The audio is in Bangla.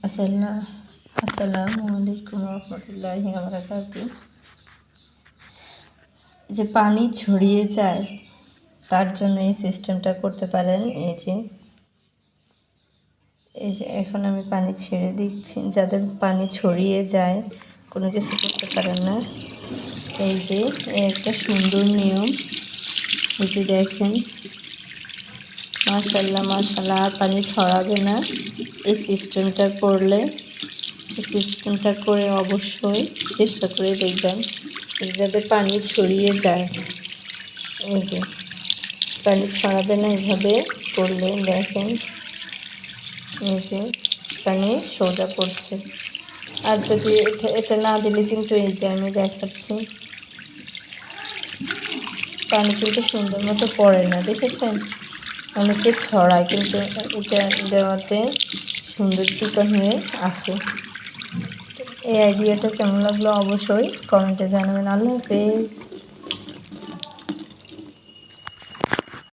আসসালামু আলাইকুম রহমতুল্লাহি ওয়া বারাকাতুহু। যে পানি ছড়িয়ে যায় তার জন্য এই সিস্টেমটা করতে পারেন। এই যে এখন আমি পানি ছেড়ে দিচ্ছি। যাদের পানি ছড়িয়ে যায়, কোনো কিছু করতে পারেন না, এই যে একটা সুন্দর নিয়ম। এই যে দেখেন, মাশাআল্লাহ মাশাআল্লাহ, আর পানি ছড়াবে না এই সিস্টেমটা করলে। এই সিস্টেমটা করে অবশ্যই চেষ্টা করে দেখবেন, যাতে পানি ছড়িয়ে যায়। এই যে পানি ছড়াবে না এভাবে করলে, দেখেন এই যে পানি সোজা পড়ছে। আর যদি এটা না দিলে কিন্তু এই যে আমি দেখাচ্ছি, পানি কিন্তু সুন্দর মতো পড়ে না, দেখেছেন? অনেকে ছড়ায়, কিন্তু এটা দেওয়াতে সুন্দর চিকন হয়ে আসে। এই আইডিয়াটা কেমন লাগলো অবশ্যই কমেন্টে জানাবেন। আল্লাহ হাফেজ।